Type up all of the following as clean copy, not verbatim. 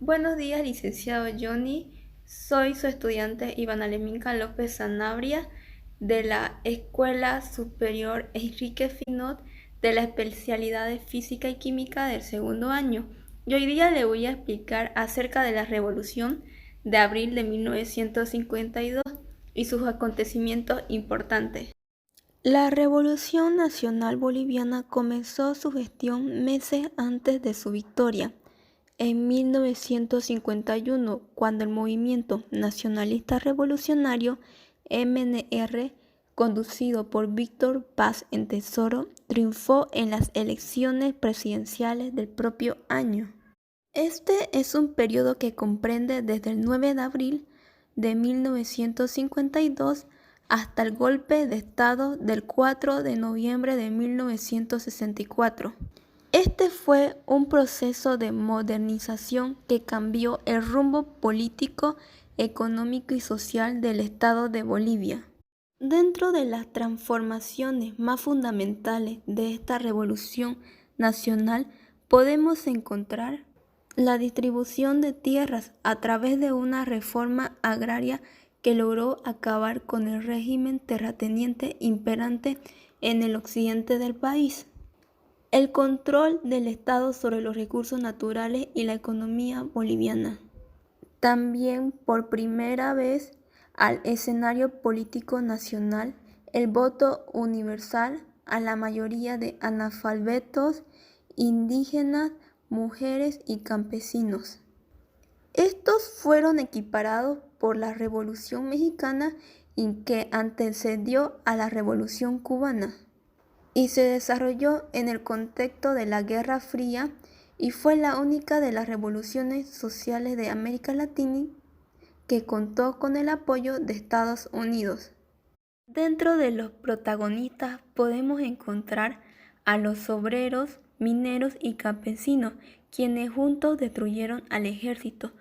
Buenos días, licenciado Johnny. Soy su estudiante Ivana Leminka López Sanabria de la Escuela Superior Enrique Finot de la especialidad de Física y Química del segundo año. Y hoy día le voy a explicar acerca de la Revolución de abril de 1952 y sus acontecimientos importantes. La Revolución Nacional Boliviana comenzó su gestión meses antes de su victoria, en 1951, cuando el Movimiento Nacionalista Revolucionario MNR, conducido por Víctor Paz Encensoro, triunfó en las elecciones presidenciales del propio año. Este es un periodo que comprende desde el 9 de abril de 1952 hasta el golpe de Estado del 4 de noviembre de 1964. Este fue un proceso de modernización que cambió el rumbo político, económico y social del Estado de Bolivia. Dentro de las transformaciones más fundamentales de esta revolución nacional podemos encontrar la distribución de tierras a través de una reforma agraria que logró acabar con el régimen terrateniente imperante en el occidente del país. El control del Estado sobre los recursos naturales y la economía boliviana. También por primera vez al escenario político nacional el voto universal a la mayoría de analfabetos, indígenas, mujeres y campesinos. Estos fueron equiparados por la Revolución Mexicana y que antecedió a la Revolución Cubana y se desarrolló en el contexto de la Guerra Fría y fue la única de las revoluciones sociales de América Latina que contó con el apoyo de Estados Unidos. Dentro de los protagonistas podemos encontrar a los obreros, mineros y campesinos, quienes juntos destruyeron al ejército.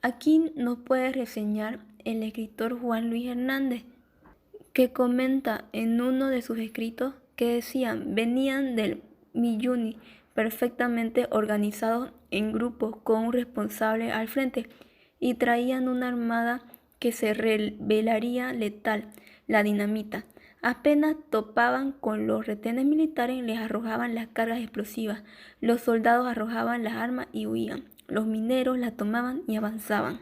Aquí nos puede reseñar el escritor Juan Luis Hernández, que comenta en uno de sus escritos que decían venían del Milluni perfectamente organizados en grupos con un responsable al frente y traían una armada que se revelaría letal, la dinamita. Apenas topaban con los retenes militares, les arrojaban las cargas explosivas. Los soldados arrojaban las armas y huían. Los mineros las tomaban y avanzaban.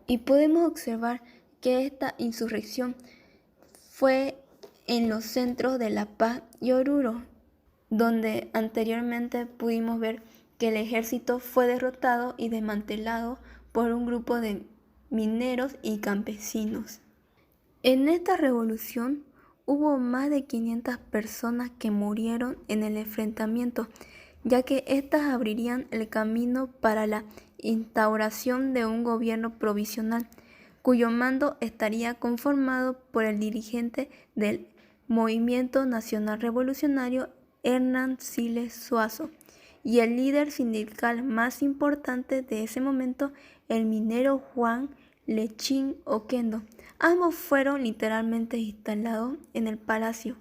Y podemos observar que esta insurrección fue en los centros de La Paz y Oruro, donde anteriormente pudimos ver que el ejército fue derrotado y desmantelado por un grupo de mineros y campesinos. En esta revolución hubo más de 500 personas que murieron en el enfrentamiento, ya que éstas abrirían el camino para la instauración de un gobierno provisional, cuyo mando estaría conformado por el dirigente del Movimiento Nacional Revolucionario, Hernán Siles Suazo, y el líder sindical más importante de ese momento, el minero Juan Lechín Oquendo. Ambos fueron literalmente instalados en el palacio,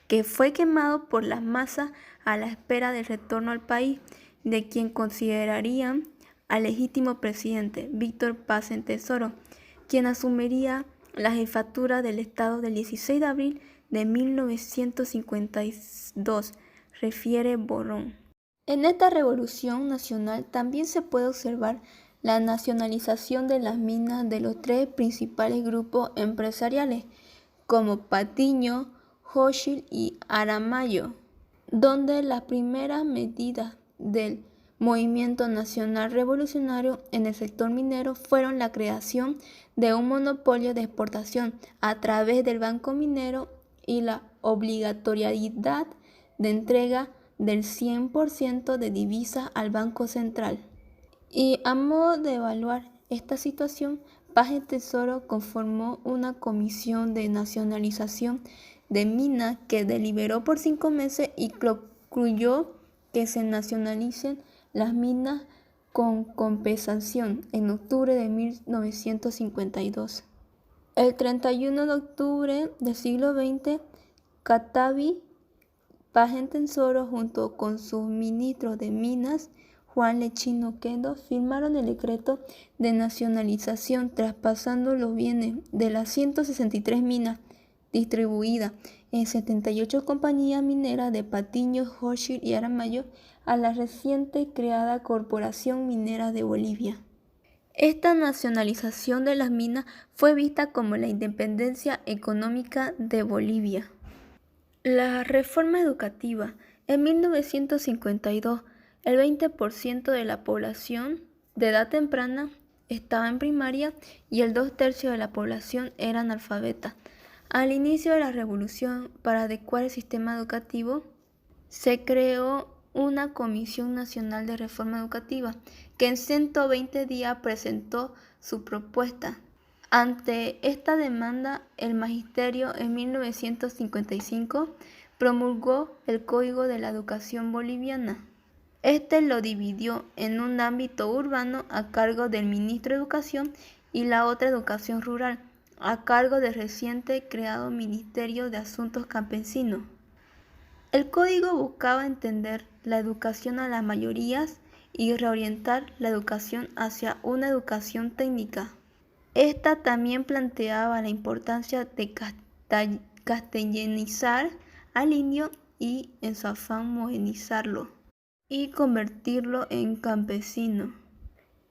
que fue quemado por las masas a la espera del retorno al país de quien considerarían al legítimo presidente Víctor Paz Encensoro, quien asumiría la jefatura del Estado del 16 de abril de 1952, refiere Borrón. En esta revolución nacional también se puede observar la nacionalización de las minas de los tres principales grupos empresariales, como Patiño, Hochschild y Aramayo, donde las primeras medidas del Movimiento Nacional Revolucionario en el sector minero fueron la creación de un monopolio de exportación a través del Banco Minero y la obligatoriedad de entrega del 100% de divisas al Banco Central. Y a modo de evaluar esta situación, Paz Encensoro conformó una comisión de nacionalización de minas que deliberó por 5 meses y concluyó que se nacionalicen las minas con compensación en octubre de 1952. El 31 de octubre del siglo XX, Catavi Paz Encensoro, junto con su ministro de Minas, Juan Lechino Quedo firmaron el decreto de nacionalización, traspasando los bienes de las 163 minas distribuidas en 78 compañías mineras de Patiño, Hochschild y Aramayo a la reciente creada Corporación Minera de Bolivia. Esta nacionalización de las minas fue vista como la independencia económica de Bolivia. La reforma educativa. En 1952, el 20% de la población de edad temprana estaba en primaria y el 2/3 de la población era analfabeta. Al inicio de la revolución, para adecuar el sistema educativo, se creó una Comisión Nacional de Reforma Educativa, que en 120 días presentó su propuesta. Ante esta demanda, el magisterio en 1955 promulgó el Código de la Educación Boliviana. Este lo dividió en un ámbito urbano a cargo del ministro de Educación y la otra educación rural, a cargo del reciente creado Ministerio de Asuntos Campesinos. El código buscaba entender la educación a las mayorías y reorientar la educación hacia una educación técnica. Esta también planteaba la importancia de castellanizar al indio y, en su afán, modernizarlo y convertirlo en campesino.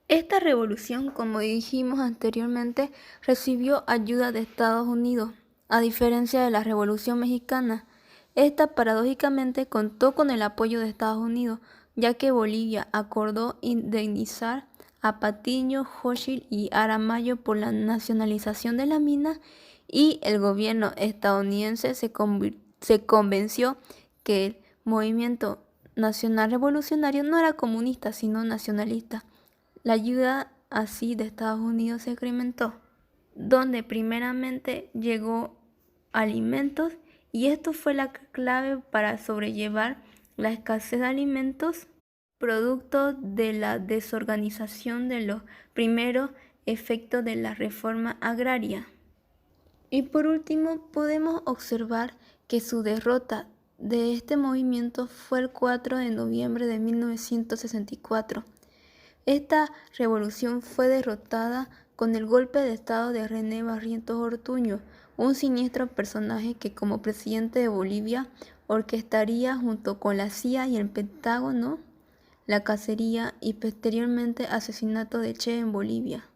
Esta revolución, como dijimos anteriormente, recibió ayuda de Estados Unidos, a diferencia de la Revolución Mexicana. Esta paradójicamente contó con el apoyo de Estados Unidos, ya que Bolivia acordó indemnizar a Patiño, Hochschild y Aramayo por la nacionalización de la mina, y el gobierno estadounidense se convenció que el movimiento nacional revolucionario no era comunista sino nacionalista. La ayuda así de Estados Unidos se incrementó, donde primeramente llegó alimentos, y esto fue la clave para sobrellevar la escasez de alimentos, producto de la desorganización de los primeros efectos de la reforma agraria. Y por último, podemos observar que su derrota de este movimiento fue el 4 de noviembre de 1964. Esta revolución fue derrotada con el golpe de estado de René Barrientos Ortuño, un siniestro personaje que como presidente de Bolivia orquestaría junto con la CIA y el Pentágono la cacería y posteriormente asesinato de Che en Bolivia.